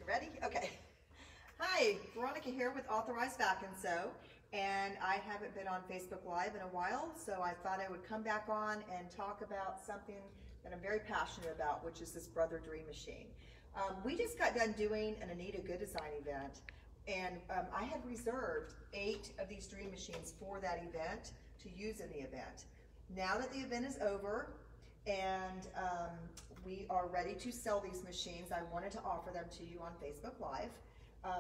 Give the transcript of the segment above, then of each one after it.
Ready? Okay. Hi, Veronica here with Authorized Back and Sew, and I haven't been on Facebook Live in a while, so I thought I would come back on and talk about something that I'm very passionate about, which is this Brother Dream machine. We just got done doing an Anita Good Design event, and I had reserved 8 of these Dream machines for that event to use in the event. Now that the event is over and we are ready to sell these machines, I wanted to offer them to you on Facebook Live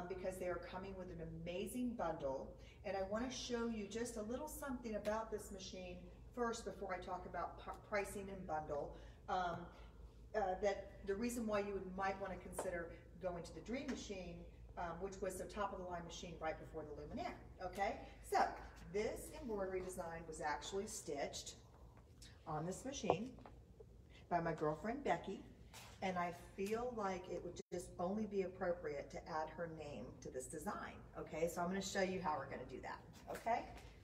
because they are coming with an amazing bundle, and I want to show you just a little something about this machine first before I talk about pricing and bundle. That the reason why you might want to consider going to the Dream machine, which was the top of the line machine right before the Luminaire. Okay, so this embroidery design was actually stitched on this machine by my girlfriend Becky, and I feel like it would just only be appropriate to add her name to this design. Okay, so I'm going to show you how we're going to do that. Okay,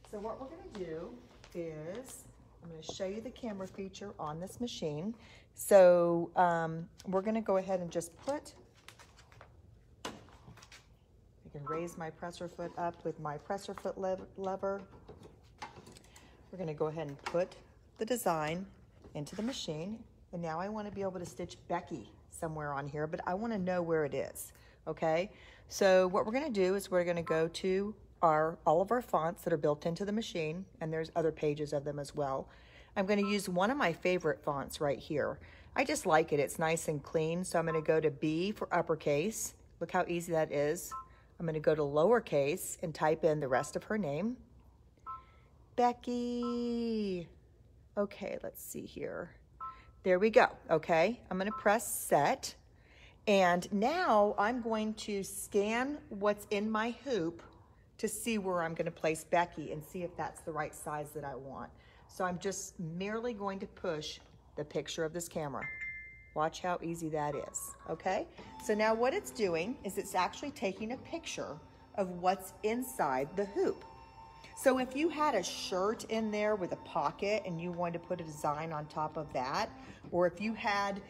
so what we're going to do is I'm going to show you the camera feature on this machine. So we're going to go ahead and just put, I can raise my presser foot up with my presser foot lever. We're going to go ahead and put the design into the machine, and now I want to be able to stitch Becky somewhere on here, but I want to know where it is. Okay, so what we're going to do is we're going to go to all of our fonts that are built into the machine, and there's other pages of them as well. I'm going to use one of my favorite fonts right here. I just like it. It's nice and clean, so I'm going to go to B for uppercase. Look how easy that is. I'm going to go to lowercase and type in the rest of her name. Becky. Okay, let's see here. There we go. Okay, I'm going to press set, and now I'm going to scan what's in my hoop to see where I'm going to place Becky and see if that's the right size that I want. So I'm just merely going to push the picture of this camera. Watch how easy that is. Okay, so now what it's doing is it's actually taking a picture of what's inside the hoop. So if you had a shirt in there with a pocket and you wanted to put a design on top of that, or if you had,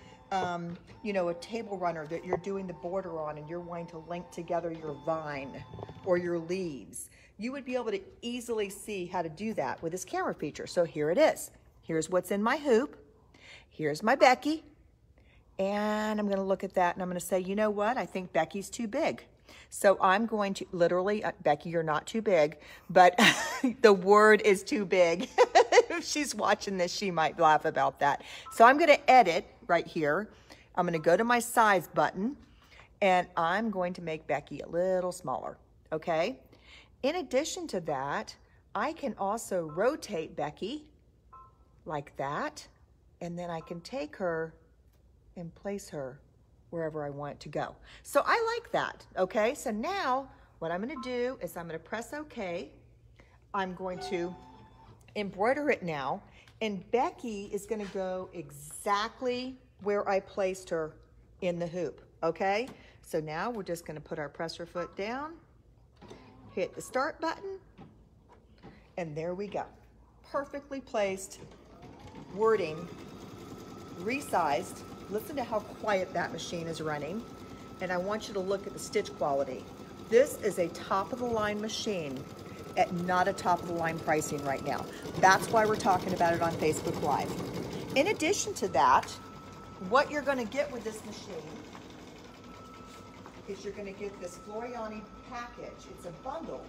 you know, a table runner that you're doing the border on and you're wanting to link together your vine or your leaves, you would be able to easily see how to do that with this camera feature. So here it is. Here's what's in my hoop. Here's my Becky. And I'm going to look at that and I'm going to say, you know what? I think Becky's too big. So I'm going to literally, Becky, you're not too big, but the word is too big. If she's watching this, she might laugh about that. So I'm going to edit right here. I'm going to go to my size button, and I'm going to make Becky a little smaller, okay? In addition to that, I can also rotate Becky like that, and then I can take her and place her wherever I want it to go. So I like that, okay? So now what I'm gonna do is I'm gonna press OK. I'm going to embroider it now, and Becky is gonna go exactly where I placed her in the hoop, okay? So now we're just gonna put our presser foot down, hit the start button, and there we go. Perfectly placed wording, resized. Listen to how quiet that machine is running. And I want you to look at the stitch quality. This is a top-of-the-line machine at not a top-of-the-line pricing right now. That's why we're talking about it on Facebook Live. In addition to that, what you're going to get with this machine is you're going to get this Floriani package. It's a bundle.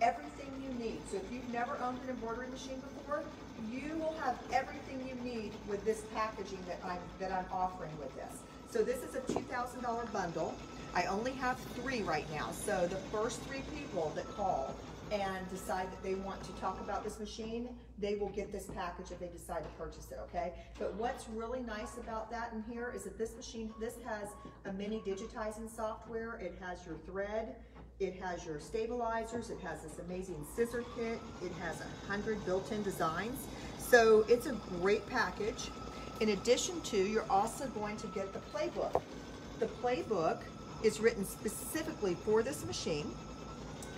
Everything you need. So if you've never owned an embroidery machine before, you will have everything you need with this packaging that I'm offering with this. So this is a $2,000 bundle. I only have 3 right now. So the first 3 people that call and decide that they want to talk about this machine, they will get this package if they decide to purchase it, okay? But what's really nice about that in here is that this machine, this has a mini digitizing software. It has your thread. It has your stabilizers. It has this amazing scissor kit. It has 100 built-in designs. So it's a great package. In addition to, you're also going to get the playbook. The playbook is written specifically for this machine,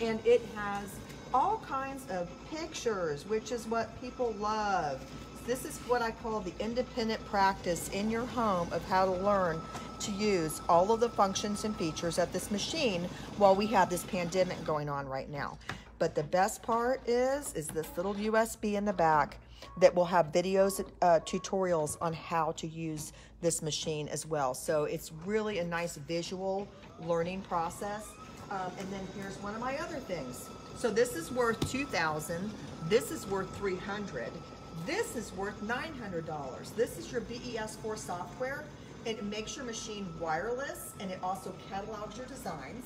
and it has all kinds of pictures, which is what people love. This is what I call the independent practice in your home of how to learn to use all of the functions and features of this machine while we have this pandemic going on right now. But the best part is this little USB in the back that will have videos, tutorials on how to use this machine as well. So it's really a nice visual learning process. And then here's one of my other things. So this is worth $2,000. This is worth $300. This is worth $900. This is your BES4 software. It makes your machine wireless, and it also catalogs your designs.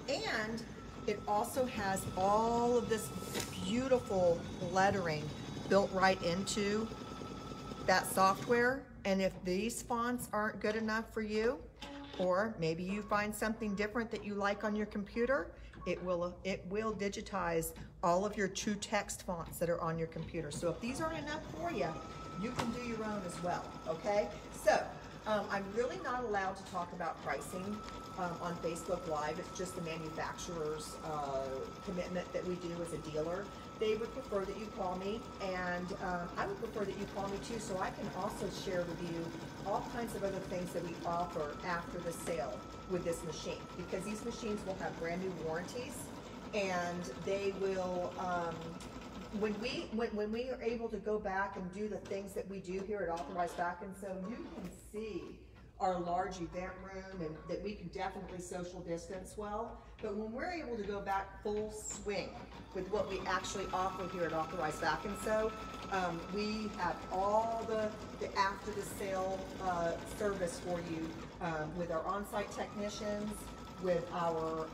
And it also has all of this beautiful lettering built right into that software. And if these fonts aren't good enough for you, or maybe you find something different that you like on your computer, it will digitize all of your true text fonts that are on your computer. So if these aren't enough for you, you can do your own as well, okay? So I'm really not allowed to talk about pricing on Facebook Live. It's just the manufacturer's commitment that we do as a dealer. They would prefer that you call me, and I would prefer that you call me too, so I can also share with you all kinds of other things that we offer after the sale with this machine, because these machines will have brand new warranties, and they will, when we are able to go back and do the things that we do here at Authorized Vac and Sew, you can see our large event room, and that we can definitely social distance well. But when we're able to go back full swing with what we actually offer here at Authorized Vac and Sew, we have all the after the sale service for you with our on-site technicians, with our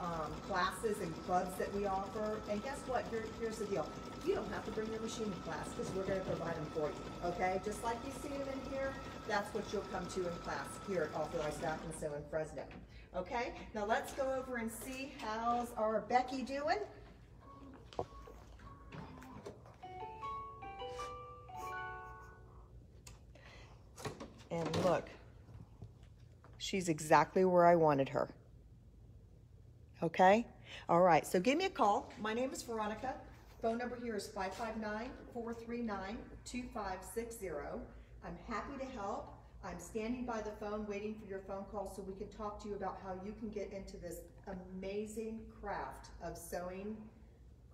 classes and clubs that we offer. And guess what? Here's the deal. You don't have to bring your machine to class, because we're going to provide them for you, okay? Just like you see them in here, that's what you'll come to in class here at Authorized Vac and Sew in Fresno, okay? Now let's go over and see how's our Becky doing. And look, she's exactly where I wanted her. Okay? All right, so give me a call. My name is Veronica. Phone number here is 559-439-2560. I'm happy to help. I'm standing by the phone waiting for your phone call so we can talk to you about how you can get into this amazing craft of sewing,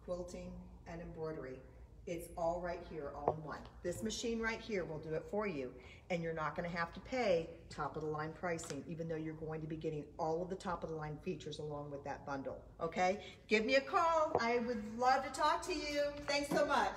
quilting, and embroidery. It's all right here, all in one. This machine right here will do it for you, and you're not going to have to pay top-of-the-line pricing, even though you're going to be getting all of the top-of-the-line features along with that bundle, okay? Give me a call. I would love to talk to you. Thanks so much.